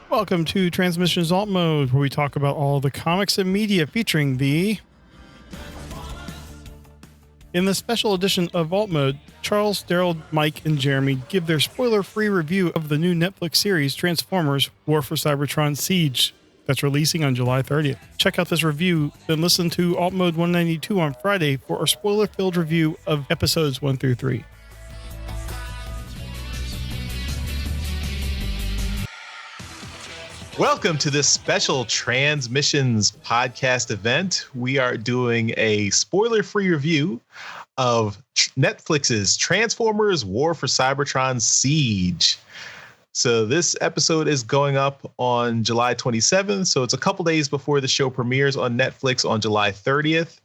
Welcome to Transmissions Alt Mode, where we talk about all the comics and media featuring the... In the special edition of Alt Mode, Charles, Darryl, Mike, and Jeremy give their spoiler-free review of the new Netflix series Transformers War For Cybertron SIEGE that's releasing on July 30th. Check out this review, then listen to Alt Mode 192 on Friday for our spoiler-filled review of episodes 1 through 3. Welcome to this special Transmissions podcast event. We are doing a spoiler-free review of Netflix's Transformers War for Cybertron SIEGE. So this episode is going up on July 27th, so it's a couple days before the show premieres on Netflix on July 30th.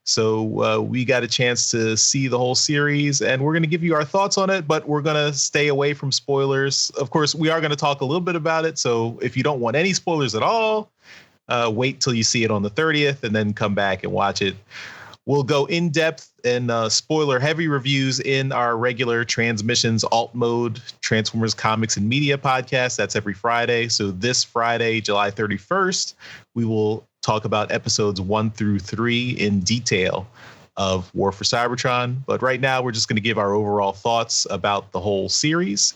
So we got a chance to see the whole series, and we're going to give you our thoughts on it, but we're going to stay away from spoilers. Of course, we are going to talk a little bit about it, so if you don't want any spoilers at all, wait till you see it on the 30th and then come back and watch it. We'll go in depth and spoiler heavy reviews in our regular Transmissions Alt Mode Transformers Comics and Media podcast. That's every Friday. So this Friday, July 31st, we will talk about episodes 1 through 3 in detail of War for Cybertron. But right now, we're just going to give our overall thoughts about the whole series.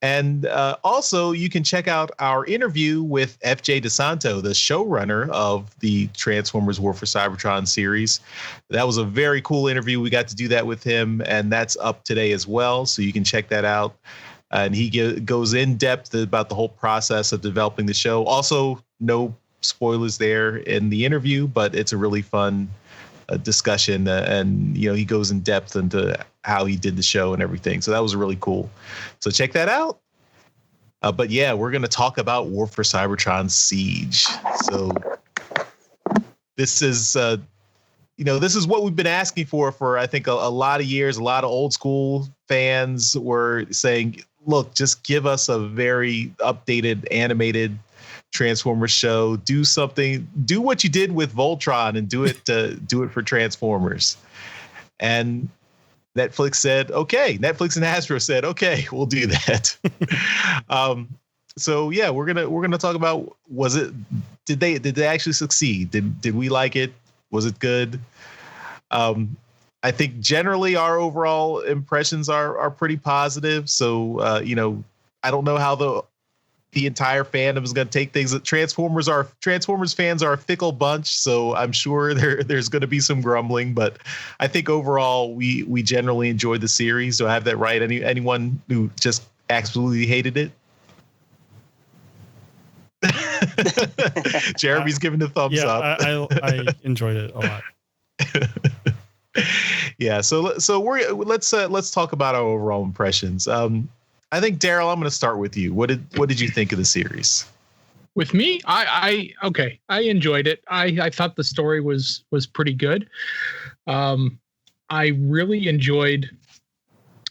And also, you can check out our interview with FJ DeSanto, the showrunner of the Transformers War for Cybertron series. That was a very cool interview. We got to do that with him, and that's up today as well. So you can check that out. And he goes in depth about the whole process of developing the show. Also, no spoilers there in the interview, but it's a really fun discussion, and he goes in depth into how he did the show and everything. So that was really cool. So check that out. But yeah, we're going to talk about War for Cybertron SIEGE. So this is this is what we've been asking for I think a lot of years. A lot of old school fans were saying, look, just give us a very updated animated Transformers show. Do something, do what you did with Voltron and do it for Transformers. And Netflix said, okay. Netflix and Hasbro said, okay, we'll do that. So yeah, we're gonna talk about, did they actually succeed? Did we like it? Was it good? I think generally our overall impressions are pretty positive. So I don't know how the entire fandom is going to take things. Transformers fans are a fickle bunch, so I'm sure there's going to be some grumbling, but I think overall we generally enjoyed the series. Do I have that right? Anyone who just absolutely hated it? Jeremy's giving the thumbs up. I enjoyed it a lot. Yeah, so let's talk about our overall impressions. I think, Darryl, I'm going to start with you. What did you think of the series? With me, I enjoyed it. I thought the story was pretty good. I really enjoyed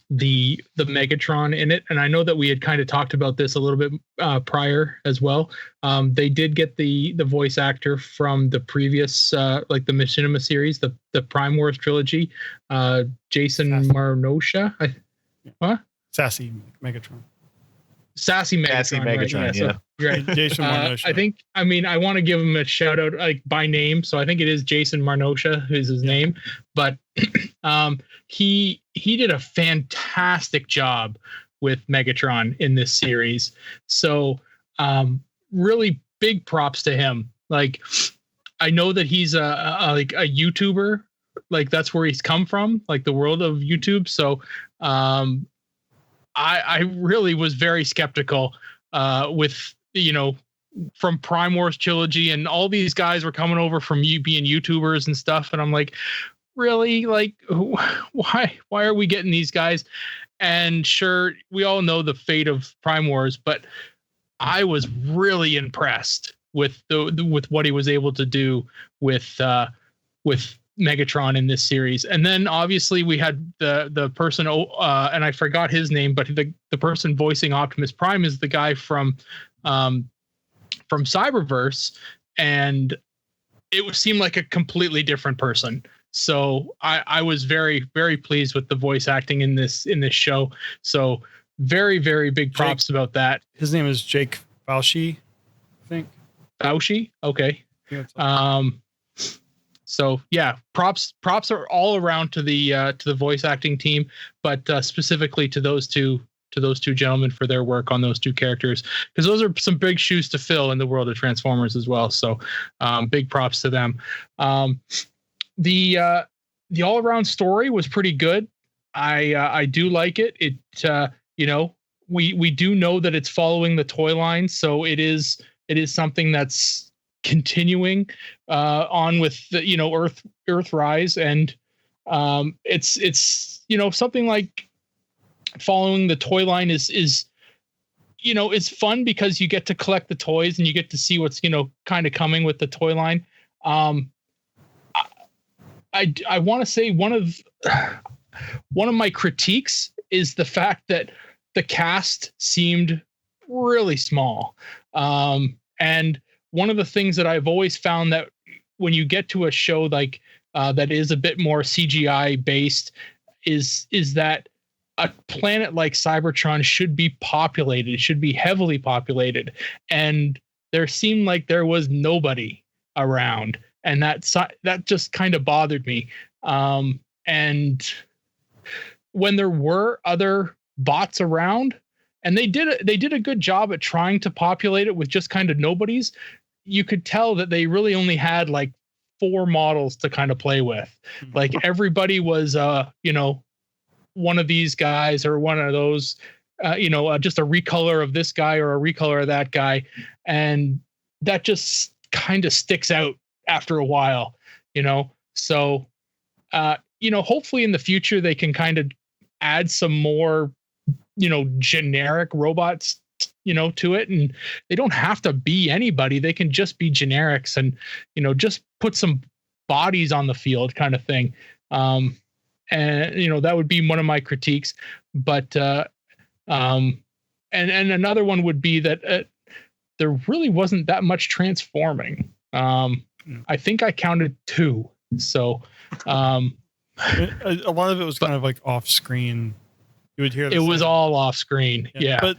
the Megatron in it, and I know that we had kind of talked about this a little bit prior as well. They did get the voice actor from the previous like the Machinima series, the Prime Wars trilogy, Jason Marnosha. What? Sassy Megatron. Sassy Megatron, right? Yeah. So, right. Jason Marnosha. I want to give him a shout out like by name. So I think it is Jason Marnosha is his name, but he did a fantastic job with Megatron in this series. So really big props to him. Like, I know that he's a YouTuber, like that's where he's come from, like the world of YouTube. So I really was very skeptical with, from Prime Wars trilogy, and all these guys were coming over from being YouTubers and stuff. And I'm like, really? Like, why are we getting these guys? And sure, we all know the fate of Prime Wars, but I was really impressed with with what he was able to do with Megatron in this series. And then obviously we had the person, and I forgot his name, but the person voicing Optimus Prime is the guy from Cyberverse, and it seemed like a completely different person. So I was very, very pleased with the voice acting in this show. So very, very big props about that. His name is Jake Fauci, I think. Fauci? Okay. Yeah, it's- So yeah, props are all around to the voice acting team, but specifically to those two gentlemen for their work on those two characters, because those are some big shoes to fill in the world of Transformers as well. So big props to them. The all around story was pretty good. I do like it. It we do know that it's following the toy line, so it is something that's continuing on with the Earthrise, and it's something like following the toy line is it's fun because you get to collect the toys and you get to see what's kind of coming with the toy line. I want to say one of my critiques is the fact that the cast seemed really small, and one of the things that I've always found that when you get to a show like that is a bit more CGI based is that a planet like Cybertron should be populated. It should be heavily populated. And there seemed like there was nobody around. And that just kind of bothered me. And when there were other bots around, and they did a good job at trying to populate it with just kind of nobodies, you could tell that they really only had like 4 models to kind of play with. Like everybody was, one of these guys or one of those, just a recolor of this guy or a recolor of that guy. And that just kind of sticks out after a while, So, hopefully in the future they can kind of add some more, generic robots to it, and they don't have to be anybody. They can just be generics and, just put some bodies on the field kind of thing. And, that would be one of my critiques, but, and another one would be that, there really wasn't that much transforming. I think I counted 2. So, a lot of it was kind of like off screen. You would hear it was all off screen. Yeah. But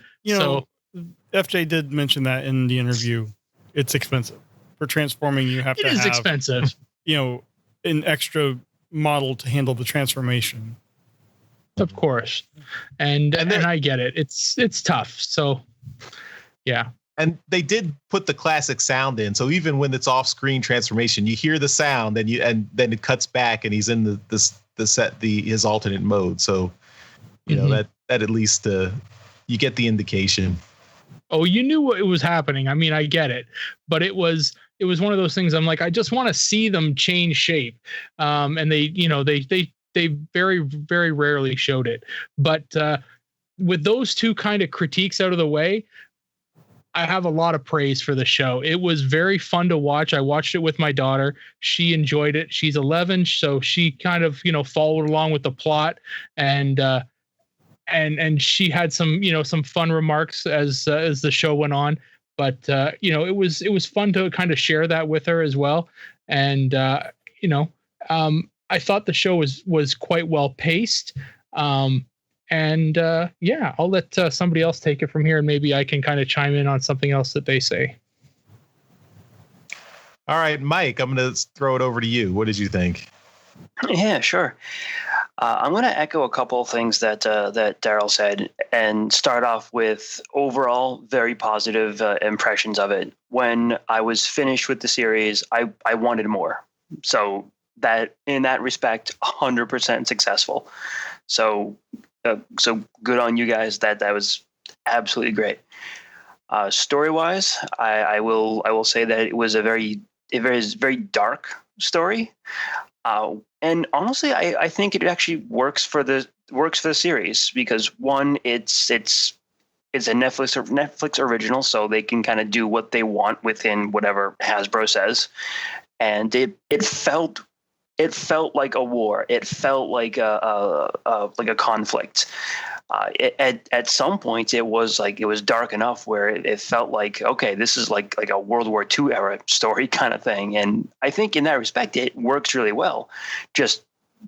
FJ did mention that in the interview. It's expensive for transforming. You have to have, it is expensive, an extra model to handle the transformation. Of course. And I get it. It's tough. So yeah. And they did put the classic sound in. So even when it's off screen transformation, you hear the sound and then it cuts back and he's in his alternate mode. So, that at least you get the indication. Oh, you knew what was happening. I mean, I get it, but it was one of those things. I'm like, I just want to see them change shape. And they very, very rarely showed it. But with those two kind of critiques out of the way, I have a lot of praise for the show. It was very fun to watch. I watched it with my daughter. She enjoyed it. She's 11, so she kind of, followed along with the plot, and she had some, some fun remarks as the show went on. But it was fun to kind of share that with her as well. And I thought the show was quite well paced. And I'll let somebody else take it from here, and maybe I can kind of chime in on something else that they say. All right, Mike, I'm going to throw it over to you. What did you think? Yeah, sure. I'm going to echo a couple of things that Darryl said and start off with overall very positive impressions of it. When I was finished with the series, I wanted more. So that in that respect, 100% successful. So good on you guys. That was absolutely great. Story-wise, I will say that it was a very dark story. And honestly, I think it actually works for the series because one, it's a Netflix original, so they can kind of do what they want within whatever Hasbro says, and it felt like a war. It felt like a conflict. At some points, it was dark enough where it felt like, okay, this is like a World War II era story kind of thing. And I think in that respect, it works really well. Just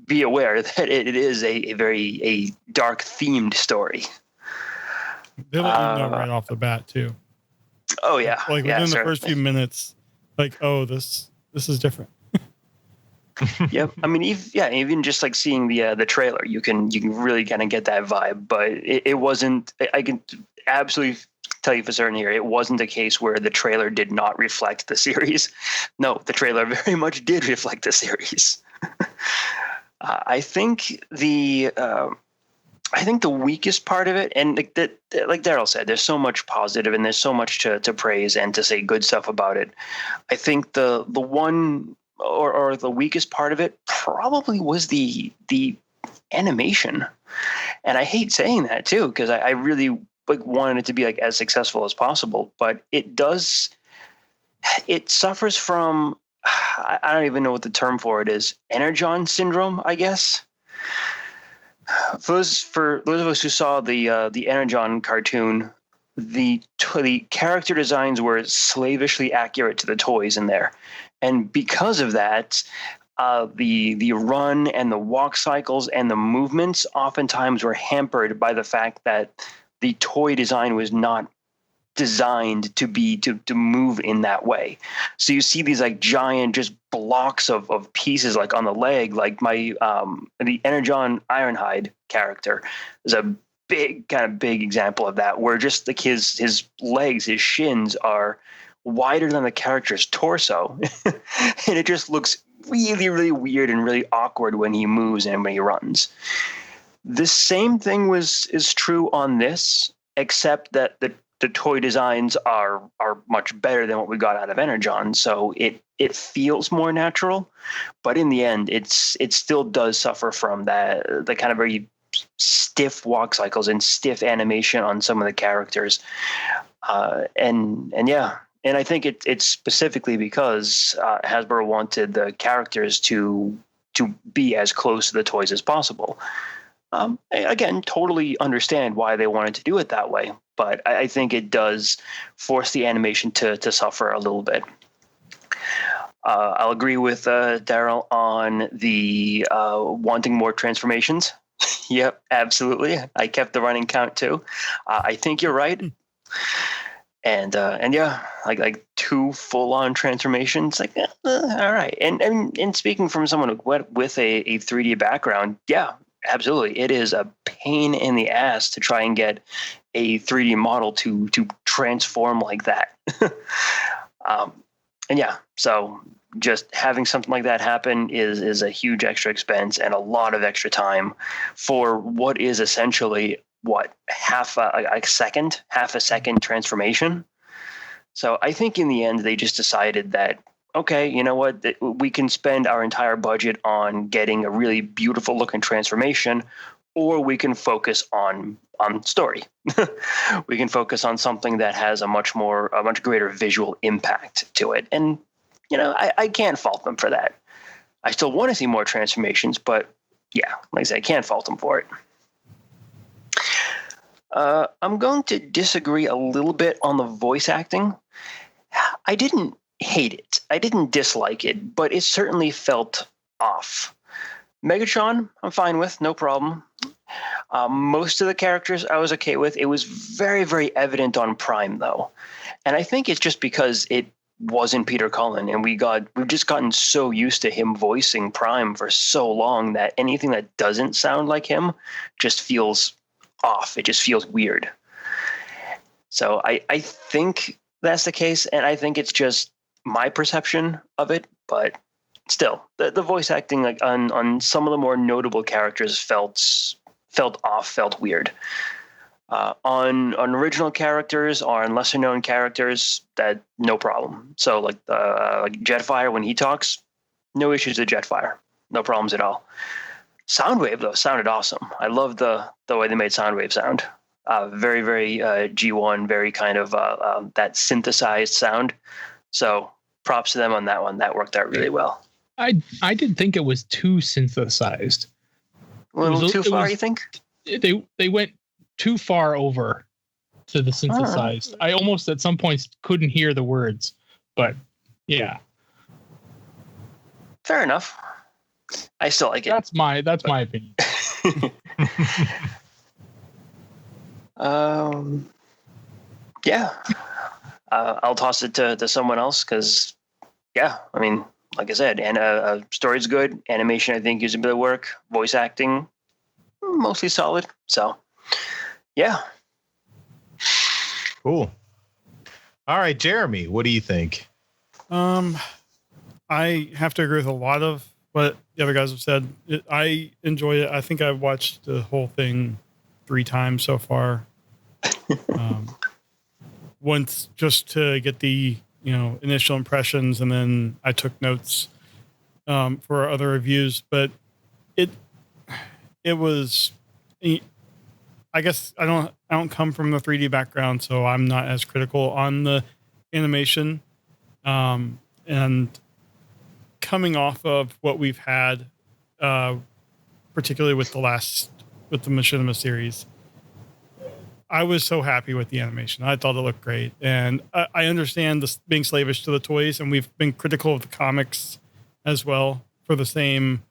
be aware that it is a very dark themed story. They let you know right off the bat too. Oh yeah, Like yeah, within the certainly. first few minutes, like, oh, this is different. Yep. I mean, even just like seeing the trailer, you can really kind of get that vibe. But it wasn't. I can absolutely tell you for certain here, it wasn't a case where the trailer did not reflect the series. No, the trailer very much did reflect the series. I think the weakest part of it, and like Darryl said, there's so much positive and there's so much to praise and to say good stuff about it. I think the one or the weakest part of it probably was the animation, and I hate saying that too because I really like wanted it to be like as successful as possible, but it suffers from I don't even know what the term for it is, Energon syndrome, I guess. For those of us who saw the Energon cartoon, the character designs were slavishly accurate to the toys in there, and because of that, the run and the walk cycles and the movements oftentimes were hampered by the fact that the toy design was not designed to move in that way. So you see these like giant just blocks of pieces like on the leg, like the Energon Ironhide character is a big example of that, where just like his legs, his shins are wider than the character's torso. And it just looks really, really weird and really awkward when he moves and when he runs. The same thing is true on this, except that the toy designs are much better than what we got out of Energon, so it feels more natural. But in the end, it still does suffer from the kind of very stiff walk cycles and stiff animation on some of the characters. And I think it's specifically because Hasbro wanted the characters to be as close to the toys as possible. Again, totally understand why they wanted to do it that way, but I think it does force the animation to suffer a little bit. I'll agree with Darryl on the wanting more transformations. Yep, absolutely. I kept the running count too. I think you're right. And yeah, like 2 full-on transformations, like all right. And speaking from someone with a 3D background, yeah, absolutely, it is a pain in the ass to try and get a 3D model to transform like that. And yeah, so just having something like that happen is a huge extra expense and a lot of extra time for what is essentially half a second transformation. So I think in the end they just decided that, okay, you know what, we can spend our entire budget on getting a really beautiful looking transformation, or we can focus on story. We can focus on something that has a much greater visual impact to it. And, you know, I can't fault them for that. I still want to see more transformations, but yeah, like I said, I can't fault them for it. I'm going to disagree a little bit on the voice acting. I didn't hate it. I didn't dislike it, but it certainly felt off. Megatron, I'm fine with, no problem. Most of the characters I was okay with. It was very, very evident on Prime, though. And I think it's just because it wasn't Peter Cullen, and we've just gotten so used to him voicing Prime for so long that anything that doesn't sound like him just feels off. It just feels weird. So I think that's the case, and I think it's just my perception of it, but still, the voice acting like on some of the more notable characters felt off, felt weird. On original characters or on lesser known characters, that no problem. So like Jetfire, when he talks, no issues with Jetfire, no problems at all. Soundwave though sounded awesome. I love the way they made Soundwave sound. Very, very G1, very kind of that synthesized sound. So props to them on that one. That worked out really well. I didn't think it was too synthesized. A little too far, you think? They went too far over to the synthesized. I almost at some points couldn't hear the words, but yeah. Fair enough. I still like it. That's my opinion. Yeah. I'll toss it to someone else because, yeah, I mean, like I said, and story's good. Animation, I think, used a bit of work. Voice acting, mostly solid. So, yeah. Cool. All right, Jeremy, what do you think? I have to agree with a lot of what the other guys have said. I enjoyed it. I think I've watched the whole thing 3 times so far. Once just to get the initial impressions, and then I took notes for other reviews. But it was, I guess I don't come from the 3D background, so I'm not as critical on the animation. And coming off of what we've had, particularly with the Machinima series, I was so happy with the animation. I thought it looked great. And I understand this being slavish to the toys, and we've been critical of the comics as well for the same,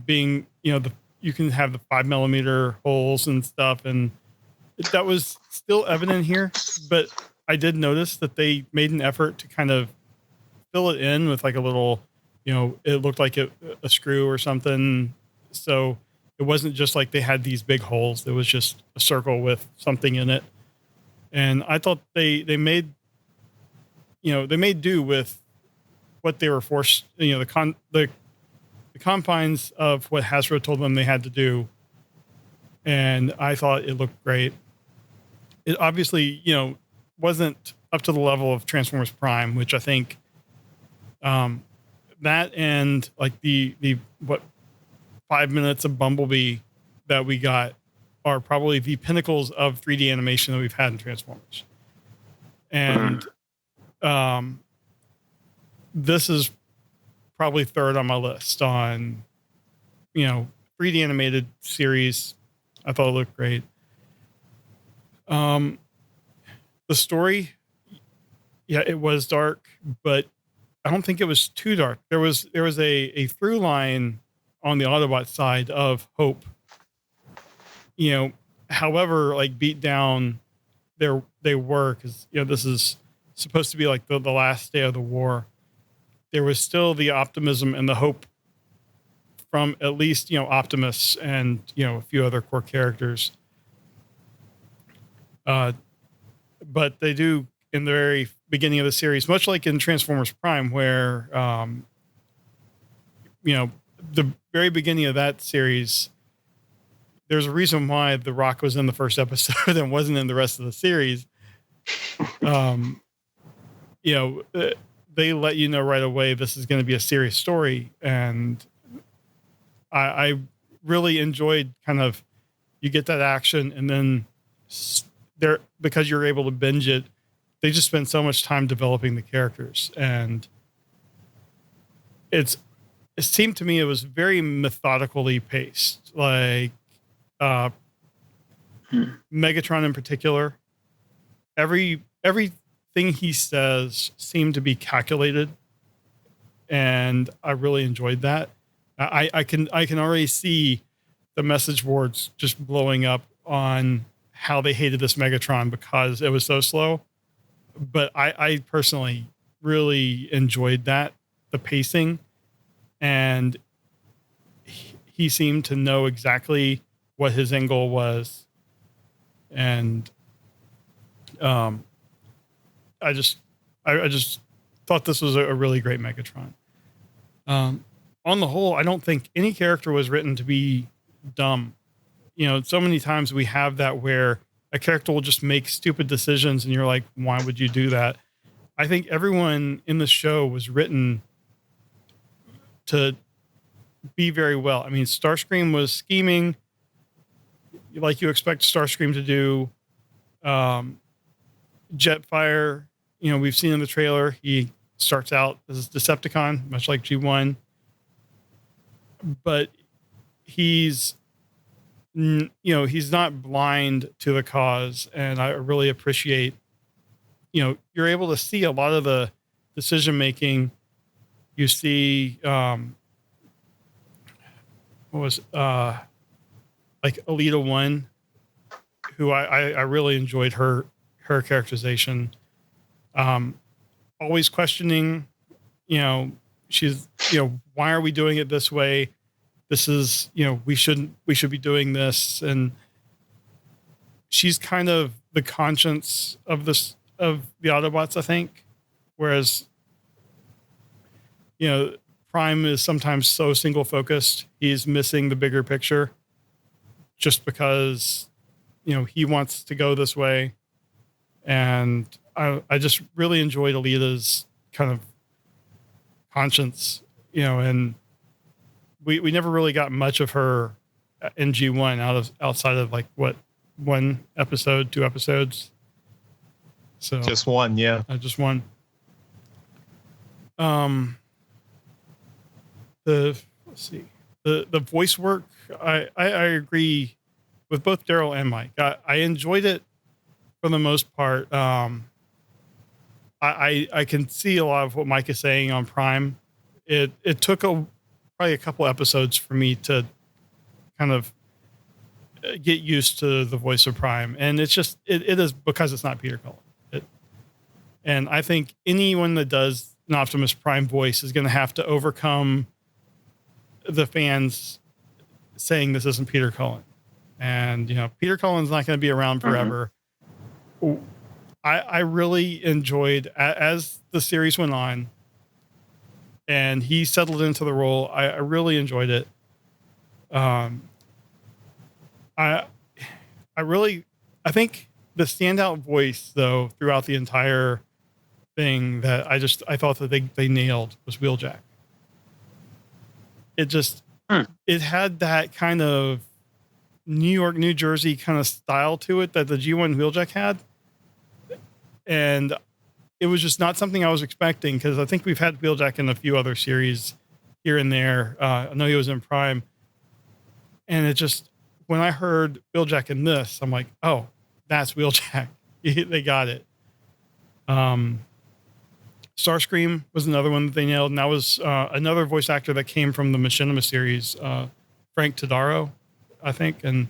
being, you can have the 5mm holes and stuff. And that was still evident here, but I did notice that they made an effort to kind of fill it in with like a little, it looked like a screw or something. So it wasn't just like they had these big holes. It was just a circle with something in it. And I thought they made do with what they were forced, the confines of what Hasbro told them they had to do. And I thought it looked great. It obviously, wasn't up to the level of Transformers Prime, which I think, that and like the 5 minutes of Bumblebee that we got are probably the pinnacles of 3D animation that we've had in Transformers. And this is probably third on my list on, 3D animated series. I thought it looked great. The story, yeah, it was dark, but I don't think it was too dark. There was a through line on the Autobot side of hope. However, like beat down they were, because this is supposed to be like the last day of the war. There was still the optimism and the hope from at least Optimus and a few other core characters. But they do in the very beginning of the series, much like in Transformers Prime, where the very beginning of that series, there's a reason why The Rock was in the first episode and wasn't in the rest of the series. They let you know right away this is going to be a serious story, and I really enjoyed kind of, you get that action, and then there, because you're able to binge it, they just spend so much time developing the characters, and it seemed to me it was very methodically paced, like Megatron in particular. Everything he says seemed to be calculated, and I really enjoyed that. I can already see the message boards just blowing up on how they hated this Megatron because it was so slow. But I personally really enjoyed that, the pacing, and he seemed to know exactly what his end goal was. And I just thought this was a really great Megatron. On the whole, I don't think any character was written to be dumb. So many times we have that where a character will just make stupid decisions and you're like, why would you do that? I think everyone in the show was written to be very well. I mean, Starscream was scheming like you expect Starscream to do. Jetfire, we've seen in the trailer, he starts out as a Decepticon, much like G1, but he's not blind to the cause. And I really appreciate, you're able to see a lot of the decision-making. You see, like Alita 1, who I really enjoyed her characterization. Always questioning, she's, why are we doing it this way? This is, we should be doing this. And she's kind of the conscience of the Autobots, I think. Whereas, Prime is sometimes so single focused. He's missing the bigger picture just because, he wants to go this way. And I just really enjoyed Alita's kind of conscience, and we never really got much of her in G1 outside of like what, 1 episode, 2 episodes. So just one. Yeah. Just one. Let's see, the voice work. I agree with both Darryl and Mike. I enjoyed it for the most part. I can see a lot of what Mike is saying on Prime. It took probably a couple episodes for me to kind of get used to the voice of Prime, and it's just it is because it's not Peter Cullen. And I think anyone that does an Optimus Prime voice is going to have to overcome the fans saying this isn't Peter Cullen. And, Peter Cullen's not going to be around forever. Mm-hmm. I really enjoyed, as the series went on and he settled into the role, I really enjoyed it. I think the standout voice, though, throughout the entire thing that I thought that they nailed was Wheeljack. It had that kind of New York, New Jersey kind of style to it that the G1 Wheeljack had. And it was just not something I was expecting, because I think we've had Wheeljack in a few other series here and there. I know he was in Prime. And it just, when I heard Wheeljack in this, I'm like, oh, that's Wheeljack. They got it. Starscream was another one that they nailed. And that was another voice actor that came from the Machinima series, Frank Todaro, I think. And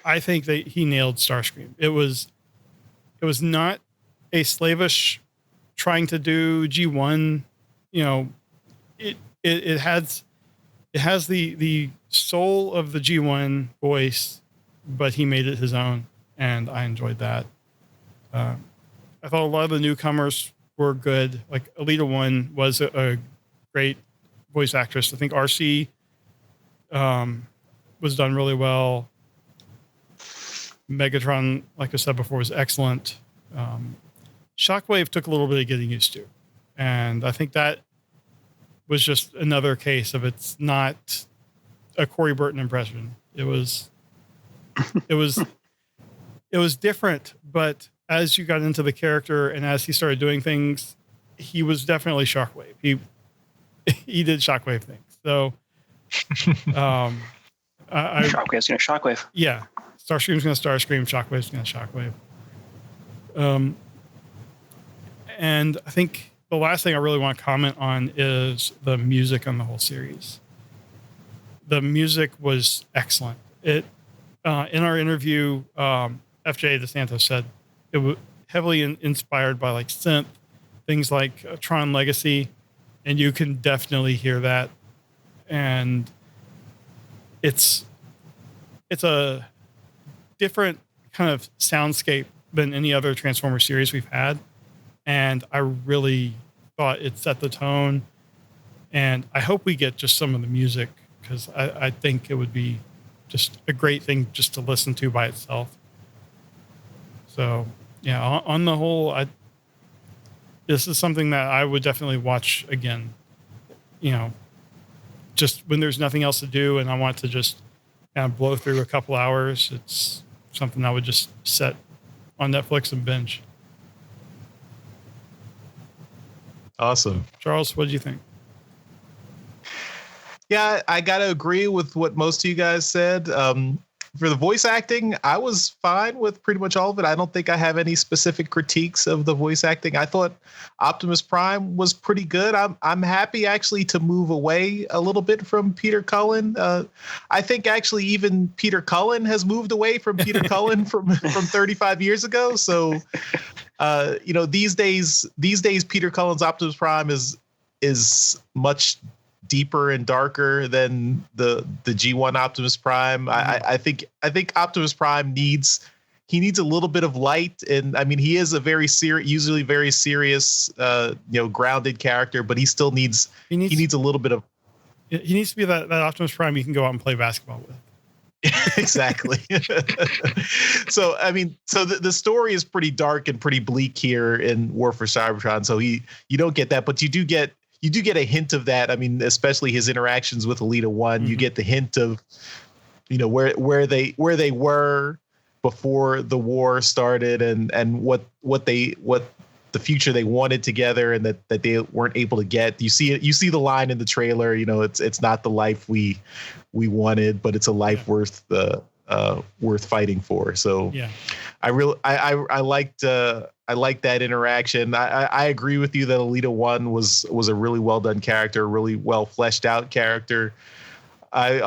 I think that he nailed Starscream. It was not a slavish trying to do G1, it has the soul of the G1 voice, but he made it his own. And I enjoyed that. I thought a lot of the newcomers were good. Like Alita 1 was a great voice actress. I think RC was done really well. Megatron, like I said before, was excellent. Shockwave took a little bit of getting used to. And I think that was just another case of it's not a Corey Burton impression. It was different, but as you got into the character and as he started doing things, he was definitely Shockwave. He did Shockwave things. So, Shockwave's going to Shockwave. Yeah. Starscream's going to Starscream. Shockwave's going to Shockwave. And I think the last thing I really want to comment on is the music on the whole series. The music was excellent. In our interview, FJ DeSanto said it was heavily inspired by like synth, things like Tron Legacy, and you can definitely hear that. And it's a different kind of soundscape than any other Transformers series we've had. And I really thought it set the tone. And I hope we get just some of the music, because I think it would be just a great thing just to listen to by itself. So, yeah, on the whole, this is something that I would definitely watch again. Just when there's nothing else to do and I want to just kind of blow through a couple hours, it's something I would just set on Netflix and binge. Awesome. Charles, what did you think? Yeah, I got to agree with what most of you guys said. For the voice acting, I was fine with pretty much all of it. I don't think I have any specific critiques of the voice acting. I thought Optimus Prime was pretty good. I'm happy actually to move away a little bit from Peter Cullen. I think actually even Peter Cullen has moved away from Peter Cullen from 35 years ago. So these days Peter Cullen's Optimus Prime is much deeper and darker than the G1 Optimus Prime. I think Optimus Prime needs a little bit of light, and I mean he is a usually very serious grounded character, but he still needs a little bit of. He needs to be that Optimus Prime you can go out and play basketball with. Exactly. So I mean, the story is pretty dark and pretty bleak here in War for Cybertron. So you don't get that, but you do get a hint of that. I mean, especially his interactions with Elita One. You get the hint of, where they were before the war started, and what the future they wanted together, and that they weren't able to get. You see the line in the trailer. It's not the life we wanted, but it's a life worth fighting for. So yeah, I liked that interaction. I agree with you that Elita One was a really well done character, really well fleshed out character. I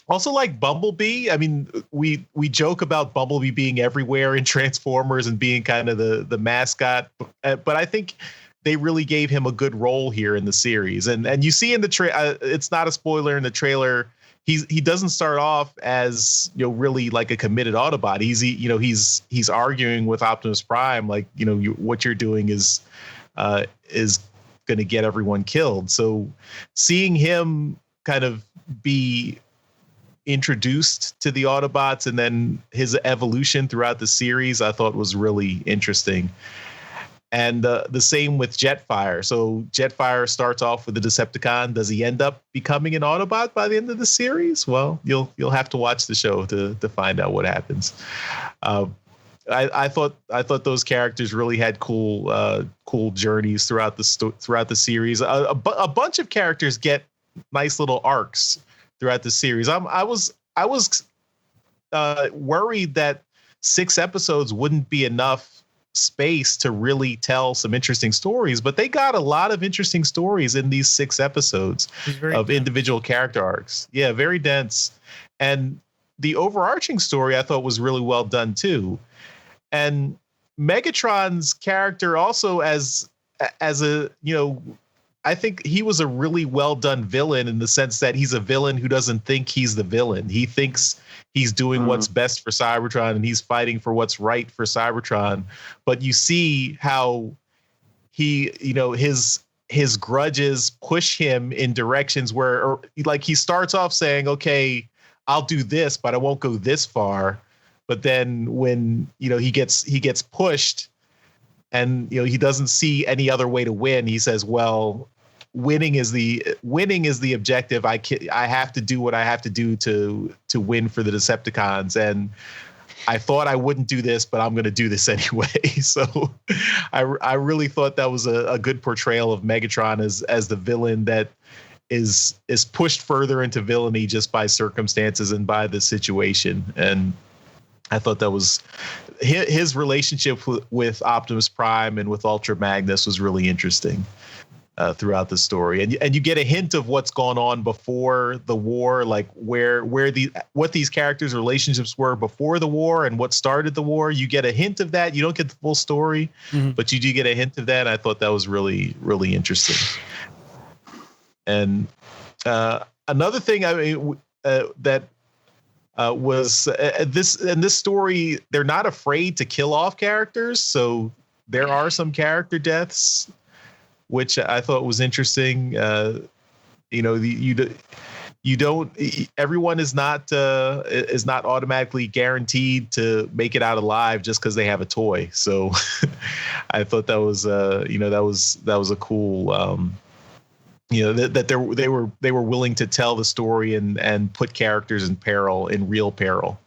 also like Bumblebee. I mean, we joke about Bumblebee being everywhere in Transformers and being kind of the mascot, but I think they really gave him a good role here in the series. And you see in the it's not a spoiler in the trailer. He doesn't start off as really like a committed Autobot. He's arguing with Optimus Prime like what you're doing is going to get everyone killed. So seeing him kind of be introduced to the Autobots and then his evolution throughout the series, I thought was really interesting. And the same with Jetfire. So Jetfire starts off with a Decepticon. Does he end up becoming an Autobot by the end of the series? Well, you'll have to watch the show to find out what happens. I thought those characters really had cool journeys throughout the series. A bunch of characters get nice little arcs throughout the series. I was worried that 6 episodes wouldn't be enough space to really tell some interesting stories, but they got a lot of interesting stories in these 6 episodes of individual character arcs. Yeah, very dense. And the overarching story I thought was really well done too. And Megatron's character also as a, I think he was a really well done villain in the sense that he's a villain who doesn't think he's the villain. He thinks he's doing what's best for Cybertron and he's fighting for what's right for Cybertron. But you see how he, his grudges push him in directions where, like, he starts off saying, okay, I'll do this, but I won't go this far. But then when, he gets pushed and, he doesn't see any other way to win, he says, well, winning is the objective. I have to do what I have to do to win for the Decepticons. And I thought I wouldn't do this, but I'm going to do this anyway. So I really thought that was a good portrayal of Megatron as the villain that is pushed further into villainy just by circumstances and by the situation. And I thought that was his relationship with Optimus Prime and with Ultra Magnus was really interesting throughout the story. And you get a hint of what's gone on before the war, like what these characters' relationships were before the war and what started the war. You get a hint of that. You don't get the full story, but you do get a hint of that. I thought that was really, really interesting. And another thing, that was this story, they're not afraid to kill off characters. So there are some character deaths, which I thought was interesting. You don't. Everyone is not automatically guaranteed to make it out alive just because they have a toy. So I thought that was that was a cool. That they were willing to tell the story and put characters in peril, in real peril.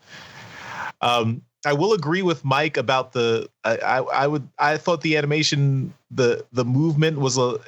I will agree with Mike about I thought the animation, the movement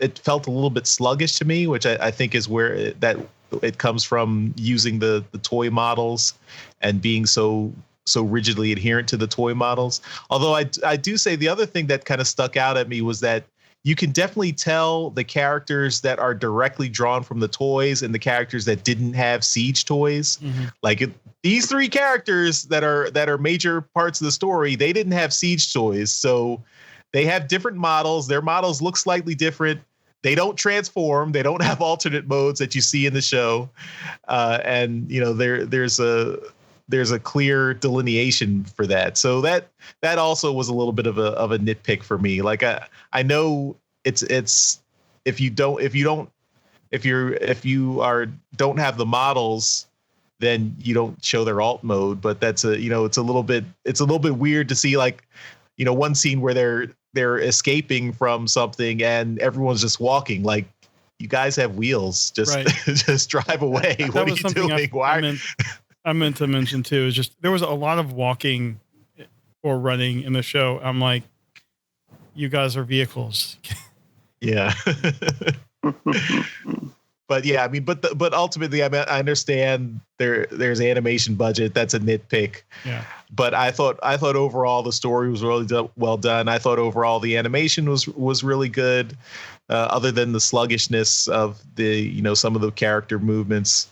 it felt a little bit sluggish to me, which I think is where it comes from, using the toy models and being so rigidly adherent to the toy models. Although I do say the other thing that kind of stuck out at me was that you can definitely tell the characters that are directly drawn from the toys and the characters that didn't have Siege toys. Like these three characters that are major parts of the story, they didn't have Siege toys, so they have different models. Their models look slightly different. They don't transform. They don't have alternate modes that you see in the show, and you know there's a clear delineation for that. So that also was a little bit of a nitpick for me. Like I know it's if you don't have the models, then you don't show their alt mode. But that's it's a little bit weird to see, like, you know, one scene where they're escaping from something and everyone's just walking. Like, you guys have wheels, just Right. just drive away. What are you doing? Why? I meant to mention too, is just there was a lot of walking or running in the show. I'm like, you guys are vehicles. Yeah. But yeah, I mean, but ultimately, I understand there's animation budget. That's a nitpick. Yeah. But I thought overall the story was really well done. I thought overall the animation was really good, other than the sluggishness of some of the character movements.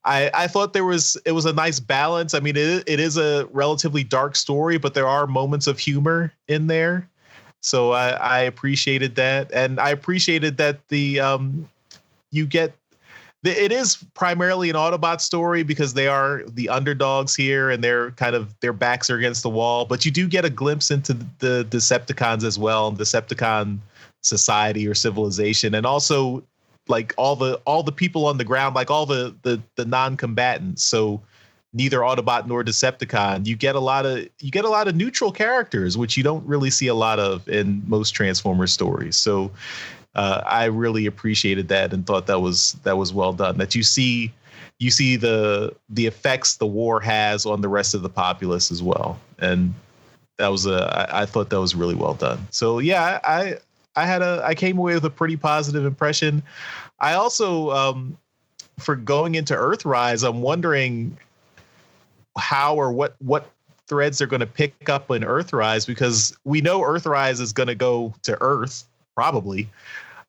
I thought it was a nice balance. I mean, it is a relatively dark story, but there are moments of humor in there. So I appreciated that, and I appreciated that it is primarily an Autobot story because they are the underdogs here and their backs are against the wall. But you do get a glimpse into the Decepticons as well, Decepticon society or civilization, and also like all the people on the ground, like all the non-combatants. So neither Autobot nor Decepticon. You get a lot of neutral characters, which you don't really see a lot of in most Transformers stories. So I really appreciated that and thought that was well done. That you see the effects the war has on the rest of the populace as well, and that was I thought that was really well done. So yeah, I came away with a pretty positive impression. I also for going into Earthrise, I'm wondering how or what threads they're going to pick up in Earthrise, because we know Earthrise is going to go to Earth probably.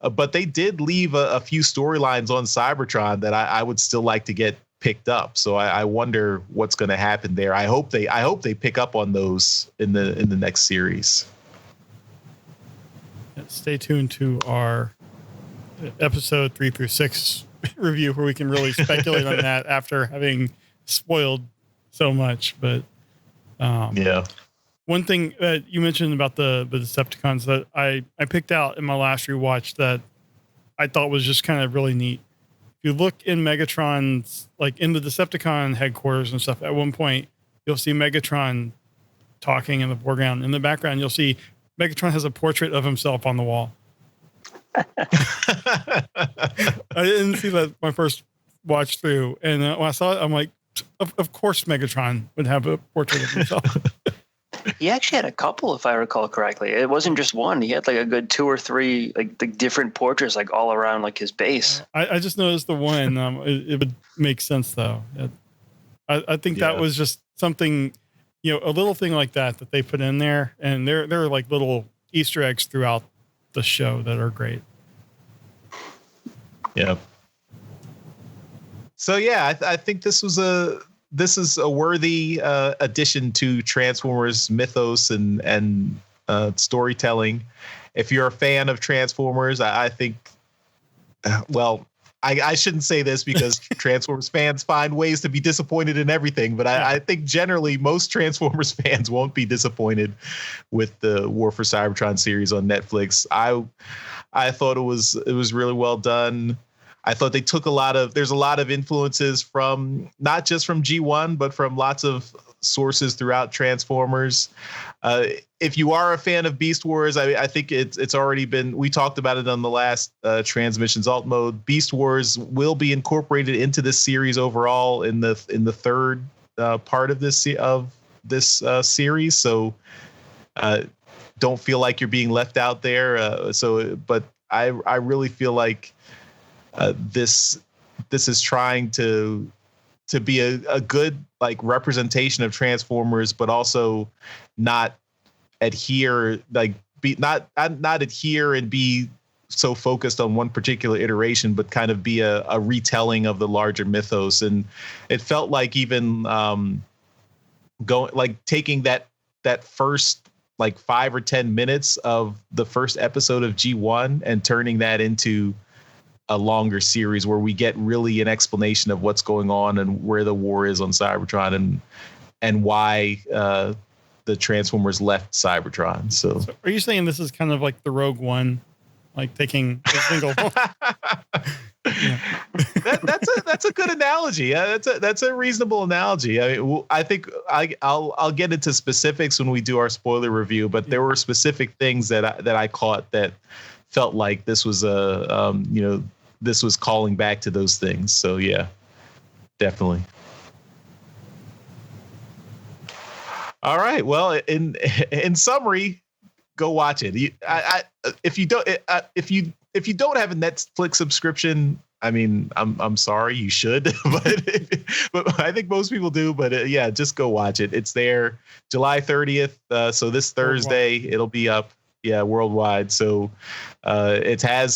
But they did leave a few storylines on Cybertron that I would still like to get picked up. So I wonder what's going to happen there. I hope they pick up on those in the next series. Stay tuned to our episode 3 through 6 review, where we can really speculate on that after having spoiled so much. But yeah. One thing that you mentioned about the Decepticons that I picked out in my last rewatch that I thought was just kind of really neat. If you look in Megatron's, like in the Decepticon headquarters and stuff, at one point you'll see Megatron talking in the foreground. In the background, you'll see Megatron has a portrait of himself on the wall. I didn't see that my first watch through. And when I saw it, I'm like, of course Megatron would have a portrait of himself. He actually had a couple, if I recall correctly. It wasn't just one. He had like a good 2 or 3 like the different portraits like all around like his base. I just noticed the one. It would make sense though. I think that was just something, a little thing like that they put in there, and there are like little Easter eggs throughout the show that are great. Yeah. So yeah, I think this is a worthy addition to Transformers mythos and storytelling. If you're a fan of Transformers, I think, I shouldn't say this because Transformers fans find ways to be disappointed in everything, but I think generally most Transformers fans won't be disappointed with the War for Cybertron series on Netflix. I thought it was really well done. I thought they took there's a lot of influences from, not just from G1, but from lots of sources throughout Transformers. If you are a fan of Beast Wars, I think it's already been, we talked about it on the last Transmissions Alt Mode. Beast Wars will be incorporated into this series overall in the third part of this series. So don't feel like you're being left out there. But I really feel like this is trying to be a good like representation of Transformers, but also not adhere, like be not adhere and be so focused on one particular iteration, but kind of be a retelling of the larger mythos. And it felt like even taking that first like 5 or 10 minutes of the first episode of G1 and turning that into a longer series where we get really an explanation of what's going on and where the war is on Cybertron and why the Transformers left Cybertron. So are you saying this is kind of like the Rogue One? Like taking a single. Yeah. That's a good analogy. That's a reasonable analogy. I mean, I think I'll get into specifics when we do our spoiler review, but there were specific things that I caught that felt like this was this was calling back to those things. So yeah, definitely. All right. Well, in summary, go watch it. If you don't have a Netflix subscription, I mean, I'm sorry, you should, but I think most people do. But yeah, just go watch it. It's there, July 30th. So this Thursday, it'll be up. Yeah, worldwide. So they had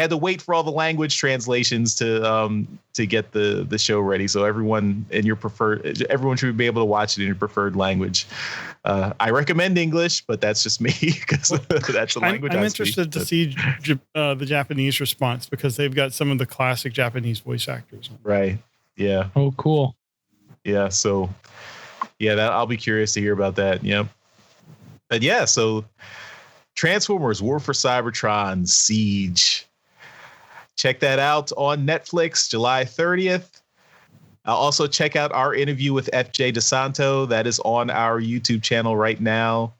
to wait for all the language translations to get the show ready. So everyone should be able to watch it in your preferred language. I recommend English, but that's just me because that's the language I'm I interested to see the Japanese response because they've got some of the classic Japanese voice actors. Right. Yeah. Oh, cool. Yeah. So yeah, I'll be curious to hear about that. Yep. But yeah, so Transformers War for Cybertron Siege. Check that out on Netflix, July 30th. Also check out our interview with FJ DeSanto. That is on our YouTube channel right now.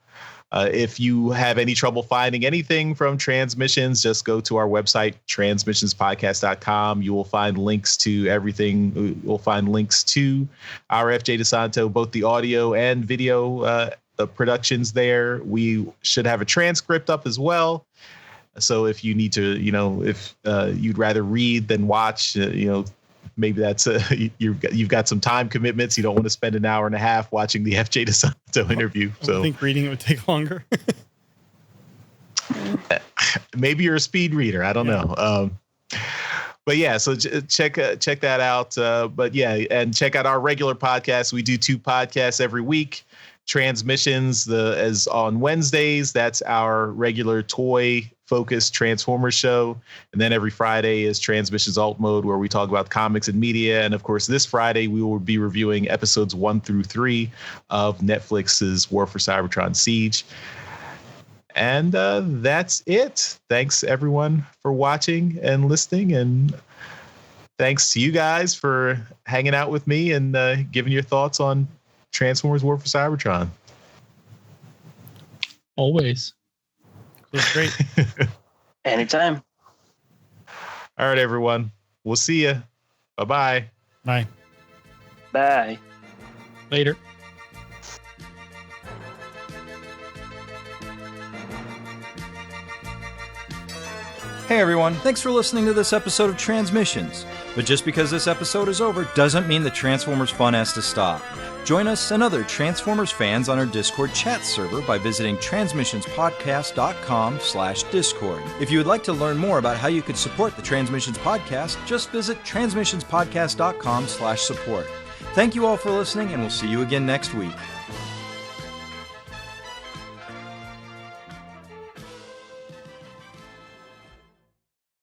If you have any trouble finding anything from Transmissions, just go to our website, transmissionspodcast.com. You will find links to everything. You'll find links to our FJ DeSanto, both the audio and video productions there. We should have a transcript up as well. So if you need to, if you'd rather read than watch, maybe that's you've got some time commitments. You don't want to spend an hour and a half watching the FJ DeSanto interview. So I think reading it would take longer. Maybe you're a speed reader. I don't know. But yeah, so check that out. But yeah, and check out our regular podcast. We do 2 podcasts every week. Transmissions as on Wednesdays. That's our regular toy-focused Transformers show. And then every Friday is Transmissions Alt Mode, where we talk about comics and media. And of course, this Friday, we will be reviewing episodes 1 through 3 of Netflix's War for Cybertron Siege. And that's it. Thanks, everyone, for watching and listening. And thanks to you guys for hanging out with me and giving your thoughts on Transformers War for Cybertron. Always. It was great. Anytime. All right, everyone. We'll see you. Bye-bye. Bye. Bye. Later. Hey everyone, thanks for listening to this episode of Transmissions. But just because this episode is over doesn't mean the Transformers fun has to stop. Join us and other Transformers fans on our Discord chat server by visiting transmissionspodcast.com/discord. If you would like to learn more about how you could support the Transmissions podcast, just visit transmissionspodcast.com/support. Thank you all for listening, and we'll see you again next week.